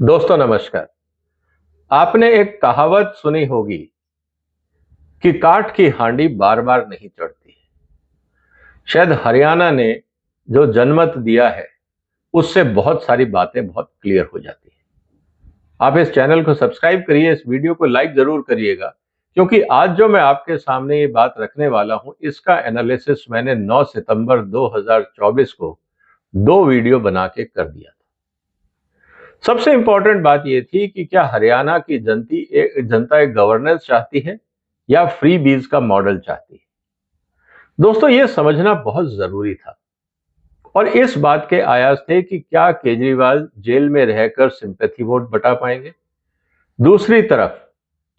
दोस्तों नमस्कार। आपने एक कहावत सुनी होगी कि काठ की हांडी बार बार नहीं चढ़ती। शायद हरियाणा ने जो जनमत दिया है उससे बहुत सारी बातें बहुत क्लियर हो जाती हैं। आप इस चैनल को सब्सक्राइब करिए, इस वीडियो को लाइक जरूर करिएगा, क्योंकि आज जो मैं आपके सामने ये बात रखने वाला हूं इसका एनालिसिस मैंने 9 सितंबर 2024 को दो वीडियो बना के कर दिया था। सबसे इंपॉर्टेंट बात यह थी कि क्या हरियाणा की जनता एक गवर्नेंस चाहती है या फ्री बीज का मॉडल चाहती है। दोस्तों ये समझना बहुत जरूरी था और इस बात के आयास थे कि क्या केजरीवाल जेल में रहकर सिंपैथी वोट बटा पाएंगे। दूसरी तरफ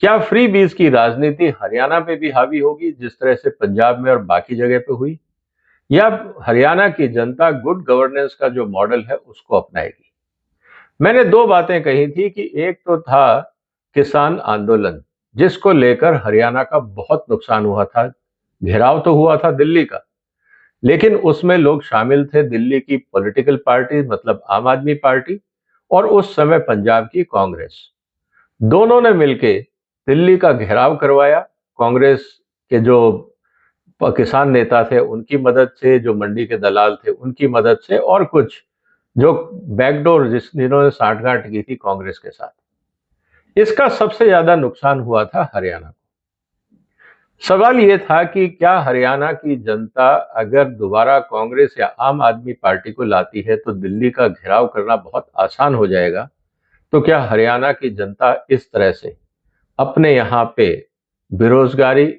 क्या फ्री बीज की राजनीति हरियाणा पे भी हावी होगी जिस तरह से पंजाब में और बाकी जगह पे हुई, या हरियाणा की जनता गुड गवर्नेंस का जो मॉडल है उसको अपनाएगी। मैंने दो बातें कही थी कि एक तो था किसान आंदोलन, जिसको लेकर हरियाणा का बहुत नुकसान हुआ था। घेराव तो हुआ था दिल्ली का, लेकिन उसमें लोग शामिल थे दिल्ली की पॉलिटिकल पार्टी मतलब आम आदमी पार्टी और उस समय पंजाब की कांग्रेस। दोनों ने मिलकर दिल्ली का घेराव करवाया। कांग्रेस के जो किसान नेता थे उनकी मदद से, जो मंडी के दलाल थे उनकी मदद से, और कुछ जो बैकडोर जिन्होंने साठगांठ की थी कांग्रेस के साथ। इसका सबसे ज्यादा नुकसान हुआ था हरियाणा को। सवाल यह था कि क्या हरियाणा की जनता अगर दोबारा कांग्रेस या आम आदमी पार्टी को लाती है तो दिल्ली का घेराव करना बहुत आसान हो जाएगा। तो क्या हरियाणा की जनता इस तरह से अपने यहाँ पे बेरोजगारी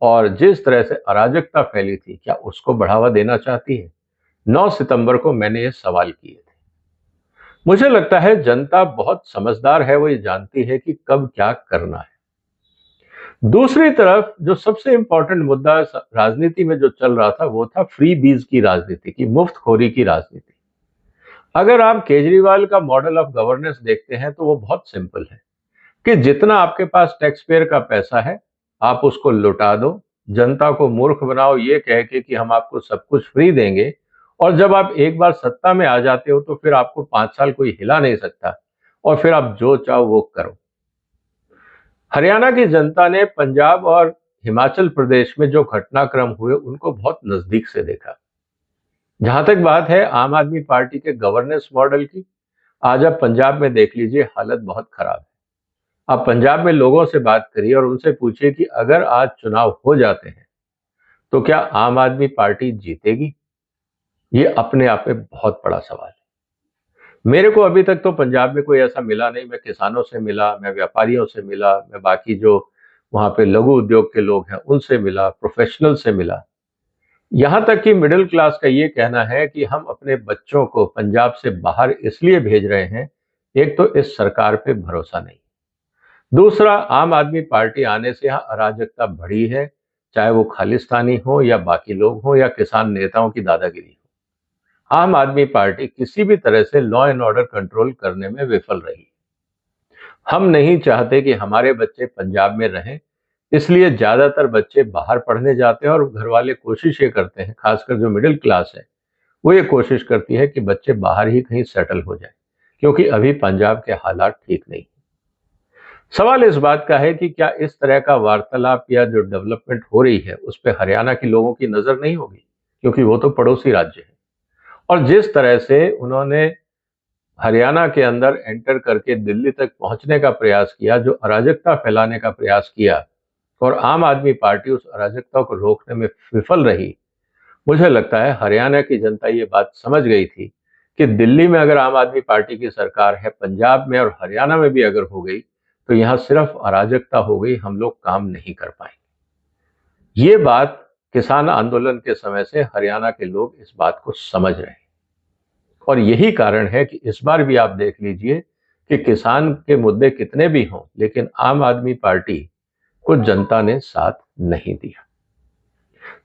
और जिस तरह से अराजकता फैली थी क्या उसको बढ़ावा देना चाहती है। 9 सितंबर को मैंने ये सवाल किए थे। मुझे लगता है जनता बहुत समझदार है, वो ये जानती है कि कब क्या करना है। दूसरी तरफ जो सबसे इंपॉर्टेंट मुद्दा राजनीति में जो चल रहा था वो था फ्री बीज की राजनीति की, मुफ्तखोरी की राजनीति। अगर आप केजरीवाल का मॉडल ऑफ गवर्नेंस देखते हैं तो वो बहुत सिंपल है कि जितना आपके पास टैक्स पेयर का पैसा है आप उसको लुटा दो, जनता को मूर्ख बनाओ ये कह के कि हम आपको सब कुछ फ्री देंगे, और जब आप एक बार सत्ता में आ जाते हो तो फिर आपको 5 साल कोई हिला नहीं सकता और फिर आप जो चाहो वो करो। हरियाणा की जनता ने पंजाब और हिमाचल प्रदेश में जो घटनाक्रम हुए उनको बहुत नजदीक से देखा। जहां तक बात है आम आदमी पार्टी के गवर्नेंस मॉडल की, आज आप पंजाब में देख लीजिए, हालत बहुत खराब है। आप पंजाब में लोगों से बात करिए और उनसे पूछिए कि अगर आज चुनाव हो जाते हैं तो क्या आम आदमी पार्टी जीतेगी। ये अपने आप में बहुत बड़ा सवाल है। मेरे को अभी तक तो पंजाब में कोई ऐसा मिला नहीं। मैं किसानों से मिला, मैं व्यापारियों से मिला, मैं बाकी जो वहां पे लघु उद्योग के लोग हैं उनसे मिला, प्रोफेशनल से मिला। यहां तक कि मिडिल क्लास का ये कहना है कि हम अपने बच्चों को पंजाब से बाहर इसलिए भेज रहे हैं, एक तो इस सरकार पे भरोसा नहीं, दूसरा आम आदमी पार्टी आने से यहाँ अराजकता बढ़ी है, चाहे वो खालिस्तानी हो या बाकी लोग हो या किसान नेताओं की दादागिरी हो। आम आदमी पार्टी किसी भी तरह से लॉ एंड ऑर्डर कंट्रोल करने में विफल रही। हम नहीं चाहते कि हमारे बच्चे पंजाब में रहें, इसलिए ज्यादातर बच्चे बाहर पढ़ने जाते हैं और घर वाले कोशिश ये करते हैं, खासकर जो मिडिल क्लास है वो ये कोशिश करती है कि बच्चे बाहर ही कहीं सेटल हो जाएं, क्योंकि अभी पंजाब के हालात ठीक नहीं। सवाल इस बात का है कि क्या इस तरह का वार्तालाप या जो डेवलपमेंट हो रही है उस पर हरियाणा के लोगों की नजर नहीं होगी, क्योंकि वो तो पड़ोसी राज्य है। और जिस तरह से उन्होंने हरियाणा के अंदर एंटर करके दिल्ली तक पहुंचने का प्रयास किया, जो अराजकता फैलाने का प्रयास किया, और आम आदमी पार्टी उस अराजकता को रोकने में विफल रही। मुझे लगता है हरियाणा की जनता ये बात समझ गई थी कि दिल्ली में अगर आम आदमी पार्टी की सरकार है, पंजाब में और हरियाणा में भी अगर हो गई तो यहाँ सिर्फ अराजकता हो गई, हम लोग काम नहीं कर पाएंगे। ये बात किसान आंदोलन के समय से हरियाणा के लोग इस बात को समझ रहे हैं, और यही कारण है कि इस बार भी आप देख लीजिए कि किसान के मुद्दे कितने भी हों लेकिन आम आदमी पार्टी को जनता ने साथ नहीं दिया।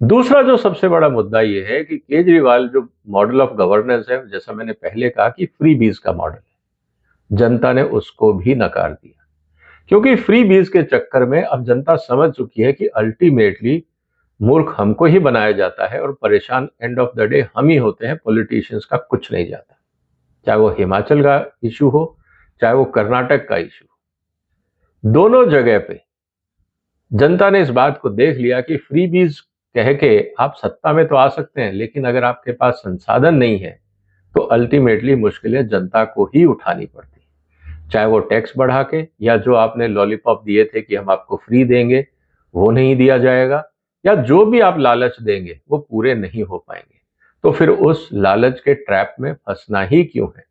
दूसरा जो सबसे बड़ा मुद्दा यह है कि केजरीवाल जो मॉडल ऑफ गवर्नेंस है, जैसा मैंने पहले कहा कि फ्री बीज का मॉडल है, जनता ने उसको भी नकार दिया, क्योंकि फ्री बीज के चक्कर में अब जनता समझ चुकी है कि अल्टीमेटली मूर्ख हमको ही बनाया जाता है और परेशान एंड ऑफ द डे हम ही होते हैं, पॉलिटिशियंस का कुछ नहीं जाता। चाहे वो हिमाचल का इशू हो, चाहे वो कर्नाटक का इशू, दोनों जगह पे जनता ने इस बात को देख लिया कि फ्रीबीज कह के आप सत्ता में तो आ सकते हैं, लेकिन अगर आपके पास संसाधन नहीं है तो अल्टीमेटली मुश्किलें जनता को ही उठानी पड़ती, चाहे वो टैक्स बढ़ा के, या जो आपने लॉलीपॉप दिए थे कि हम आपको फ्री देंगे वो नहीं दिया जाएगा, या जो भी आप लालच देंगे वो पूरे नहीं हो पाएंगे। तो फिर उस लालच के ट्रैप में फंसना ही क्यों है।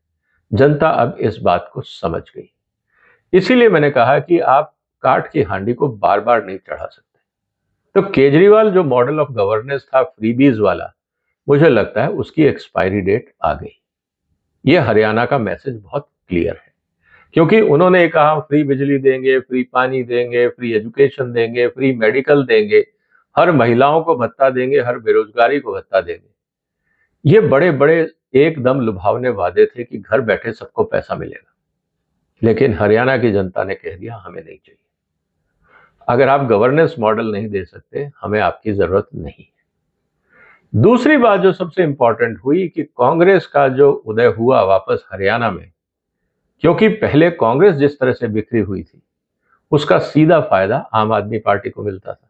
जनता अब इस बात को समझ गई। इसीलिए मैंने कहा कि आप काठ की हांडी को बार बार नहीं चढ़ा सकते। तो केजरीवाल जो मॉडल ऑफ गवर्नेंस था फ्रीबीज वाला, मुझे लगता है उसकी एक्सपायरी डेट आ गई। ये हरियाणा का मैसेज बहुत क्लियर है, क्योंकि उन्होंने कहा फ्री बिजली देंगे, फ्री पानी देंगे, फ्री एजुकेशन देंगे, फ्री मेडिकल देंगे, हर महिलाओं को भत्ता देंगे, हर बेरोजगारी को भत्ता देंगे। ये बड़े बड़े एकदम लुभावने वादे थे कि घर बैठे सबको पैसा मिलेगा, लेकिन हरियाणा की जनता ने कह दिया हमें नहीं चाहिए। अगर आप गवर्नेंस मॉडल नहीं दे सकते, हमें आपकी जरूरत नहीं है। दूसरी बात जो सबसे इंपॉर्टेंट हुई कि कांग्रेस का जो उदय हुआ वापस हरियाणा में, क्योंकि पहले कांग्रेस जिस तरह से बिखरी हुई थी उसका सीधा फायदा आम आदमी पार्टी को मिलता था।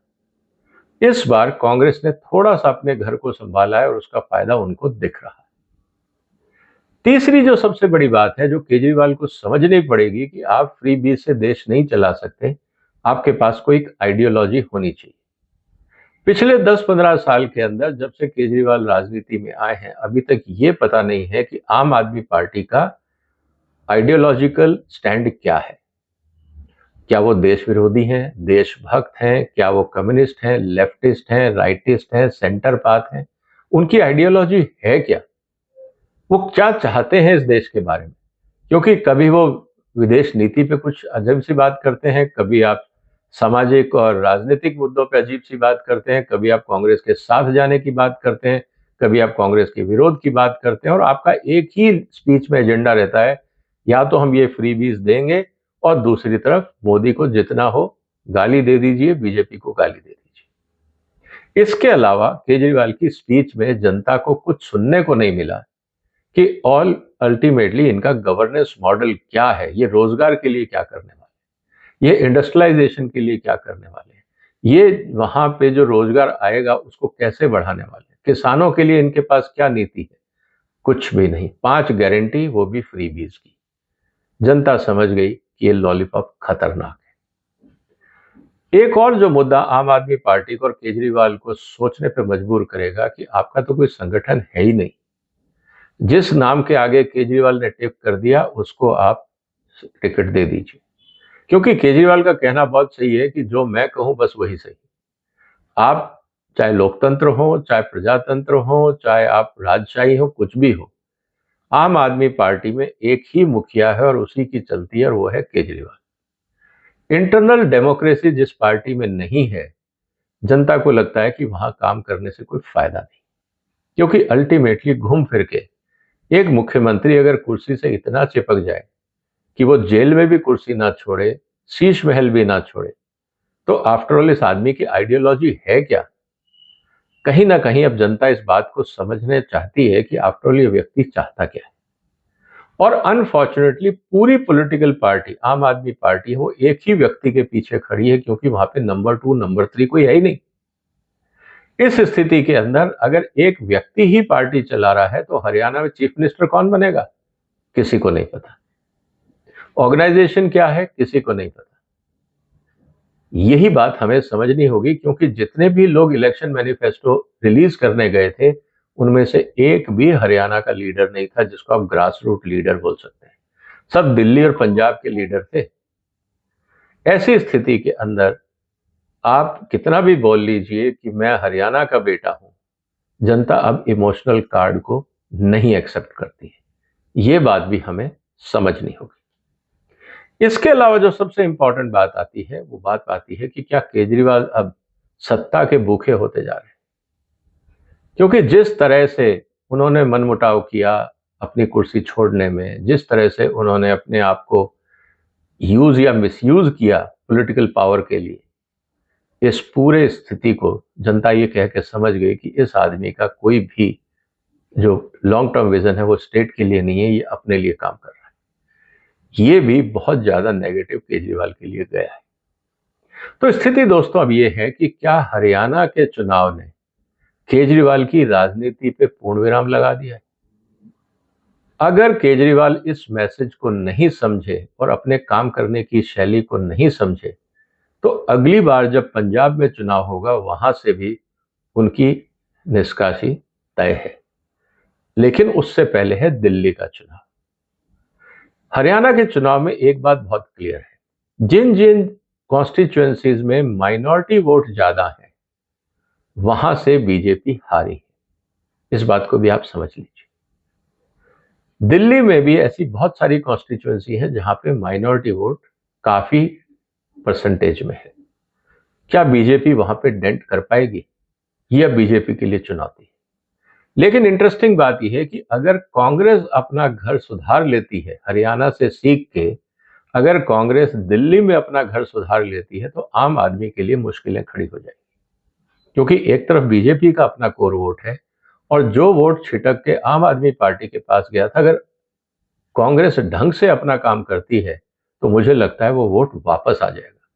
इस बार कांग्रेस ने थोड़ा सा अपने घर को संभाला है और उसका फायदा उनको दिख रहा है। तीसरी जो सबसे बड़ी बात है जो केजरीवाल को समझनी पड़ेगी कि आप फ्री बीज से देश नहीं चला सकते, आपके पास कोई आइडियोलॉजी होनी चाहिए। पिछले 10-15 साल के अंदर जब से केजरीवाल राजनीति में आए हैं, अभी तक ये पता नहीं है कि आम आदमी पार्टी का आइडियोलॉजिकल स्टैंड क्या है। क्या वो देश विरोधी हैं, देशभक्त हैं, क्या वो कम्युनिस्ट हैं, लेफ्टिस्ट हैं, राइटिस्ट हैं, सेंटर पाथ हैं? उनकी आइडियोलॉजी है क्या? वो क्या चाहते हैं इस देश के बारे में? क्योंकि कभी वो विदेश नीति पे कुछ अजब सी बात करते हैं, कभी आप सामाजिक और राजनीतिक मुद्दों पे अजीब सी बात करते हैं, कभी आप कांग्रेस के साथ जाने की बात करते हैं, कभी आप कांग्रेस के विरोध की बात करते हैं, और आपका एक ही स्पीच में एजेंडा रहता है, या तो हम ये फ्रीबीज देंगे और दूसरी तरफ मोदी को जितना हो गाली दे दीजिए, बीजेपी को गाली दे दीजिए। इसके अलावा केजरीवाल की स्पीच में जनता को कुछ सुनने को नहीं मिला कि ऑल अल्टीमेटली इनका गवर्नेंस मॉडल क्या है, ये रोजगार के लिए क्या करने वाले, ये इंडस्ट्रियलाइजेशन के लिए क्या करने वाले हैं, ये वहां पे जो रोजगार आएगा उसको कैसे बढ़ाने वाले हैं, किसानों के लिए इनके पास क्या नीति है? कुछ भी नहीं। 5 गारंटी, वो भी फ्रीबीज की। जनता समझ गई कि ये लॉलीपॉप खतरनाक है। एक और जो मुद्दा आम आदमी पार्टी को और केजरीवाल को सोचने पर मजबूर करेगा कि आपका तो कोई संगठन है ही नहीं, जिस नाम के आगे केजरीवाल ने टिक कर दिया उसको आप टिकट दे दीजिए। क्योंकि केजरीवाल का कहना बहुत सही है कि जो मैं कहूं बस वही सही। आप चाहे लोकतंत्र हो, चाहे प्रजातंत्र हो, चाहे आप राजशाही हो, कुछ भी हो, आम आदमी पार्टी में एक ही मुखिया है और उसी की चलती है, और वो है केजरीवाल। इंटरनल डेमोक्रेसी जिस पार्टी में नहीं है, जनता को लगता है कि वहां काम करने से कोई फायदा नहीं, क्योंकि अल्टीमेटली घूम फिर के एक मुख्यमंत्री अगर कुर्सी से इतना चिपक जाए कि वो जेल में भी कुर्सी ना छोड़े, शीश महल भी ना छोड़े, तो आफ्टरऑल इस आदमी की आइडियोलॉजी है क्या? कहीं ना कहीं अब जनता इस बात को समझने चाहती है कि आफ्टरऑल ये व्यक्ति चाहता क्या है। और अनफॉर्चुनेटली पूरी पॉलिटिकल पार्टी, आम आदमी पार्टी, वो एक ही व्यक्ति के पीछे खड़ी है, क्योंकि वहां पे नंबर 2 नंबर 3 कोई है ही नहीं। इस स्थिति के अंदर अगर एक व्यक्ति ही पार्टी चला रहा है तो हरियाणा में चीफ मिनिस्टर कौन बनेगा? किसी को नहीं पता। ऑर्गेनाइजेशन क्या है? किसी को नहीं पता। यही बात हमें समझनी होगी, क्योंकि जितने भी लोग इलेक्शन मैनिफेस्टो रिलीज करने गए थे उनमें से एक भी हरियाणा का लीडर नहीं था जिसको आप ग्रास रूट लीडर बोल सकते हैं। सब दिल्ली और पंजाब के लीडर थे। ऐसी स्थिति के अंदर आप कितना भी बोल लीजिए कि मैं हरियाणा का बेटा हूं, जनता अब इमोशनल कार्ड को नहीं एक्सेप्ट करती है। ये बात भी हमें समझनी होगी। इसके अलावा जो सबसे इंपॉर्टेंट बात आती है वो बात आती है कि क्या केजरीवाल अब सत्ता के भूखे होते जा रहे हैं? क्योंकि जिस तरह से उन्होंने मनमुटाव किया अपनी कुर्सी छोड़ने में, जिस तरह से उन्होंने अपने आप को यूज या मिसयूज किया पॉलिटिकल पावर के लिए, इस पूरे स्थिति को जनता ये कह के समझ गई कि इस आदमी का कोई भी जो लॉन्ग टर्म विजन है वो स्टेट के लिए नहीं है, ये अपने लिए काम कर रहा है। ये भी बहुत ज्यादा नेगेटिव केजरीवाल के लिए गया है। तो स्थिति दोस्तों अब ये है कि क्या हरियाणा के चुनाव ने केजरीवाल की राजनीति पे पूर्ण विराम लगा दिया है? अगर केजरीवाल इस मैसेज को नहीं समझे और अपने काम करने की शैली को नहीं समझे, तो अगली बार जब पंजाब में चुनाव होगा वहां से भी उनकी निष्कासी तय है। लेकिन उससे पहले है दिल्ली का चुनाव। हरियाणा के चुनाव में एक बात बहुत क्लियर है, जिन जिन कॉन्स्टिट्यूएंसीज में माइनॉरिटी वोट ज्यादा है वहां से बीजेपी हारी है। इस बात को भी आप समझ लीजिए। दिल्ली में भी ऐसी बहुत सारी कॉन्स्टिट्यूएंसी है जहां पे माइनॉरिटी वोट काफी परसेंटेज में है। क्या बीजेपी वहां पे डेंट कर पाएगी? यह बीजेपी के लिए चुनौती है। लेकिन इंटरेस्टिंग बात यह है कि अगर कांग्रेस अपना घर सुधार लेती है, हरियाणा से सीख के अगर कांग्रेस दिल्ली में अपना घर सुधार लेती है, तो आम आदमी के लिए मुश्किलें खड़ी हो जाएंगी। क्योंकि एक तरफ बीजेपी का अपना कोर वोट है और जो वोट छिटक के आम आदमी पार्टी के पास गया था, अगर कांग्रेस ढंग से अपना काम करती है तो मुझे लगता है वो वोट वापस आ जाएगा।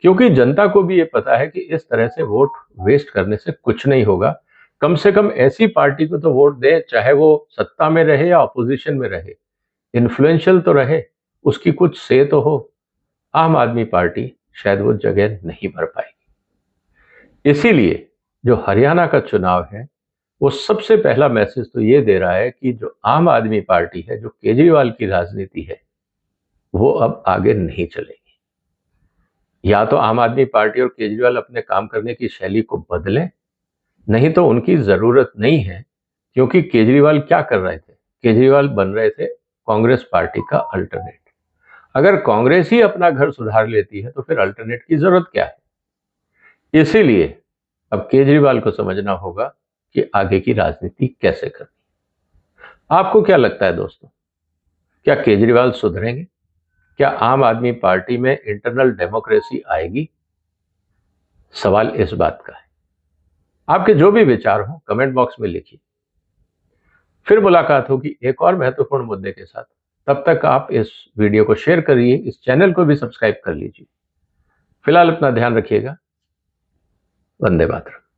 क्योंकि जनता को भी ये पता है कि इस तरह से वोट वेस्ट करने से कुछ नहीं होगा। कम से कम ऐसी पार्टी को तो वोट दे, चाहे वो सत्ता में रहे या अपोजिशन में रहे, इन्फ्लुएंशियल तो रहे, उसकी कुछ से तो हो। आम आदमी पार्टी शायद वो जगह नहीं भर पाएगी। इसीलिए जो हरियाणा का चुनाव है वो सबसे पहला मैसेज तो ये दे रहा है कि जो आम आदमी पार्टी है, जो केजरीवाल की राजनीति है, वो अब आगे नहीं चलेगी। या तो आम आदमी पार्टी और केजरीवाल अपने काम करने की शैली को बदलें, नहीं तो उनकी जरूरत नहीं है। क्योंकि केजरीवाल क्या कर रहे थे? केजरीवाल बन रहे थे कांग्रेस पार्टी का अल्टरनेट। अगर कांग्रेस ही अपना घर सुधार लेती है तो फिर अल्टरनेट की जरूरत क्या है? इसीलिए अब केजरीवाल को समझना होगा कि आगे की राजनीति कैसे करनी। आपको क्या लगता है दोस्तों? क्या केजरीवाल सुधरेंगे? क्या आम आदमी पार्टी में इंटरनल डेमोक्रेसी आएगी? सवाल इस बात का है। आपके जो भी विचार हो कमेंट बॉक्स में लिखिए। फिर मुलाकात होगी एक और महत्वपूर्ण मुद्दे के साथ। तब तक आप इस वीडियो को शेयर करिए, इस चैनल को भी सब्सक्राइब कर लीजिए। फिलहाल अपना ध्यान रखिएगा। वंदे मातरम।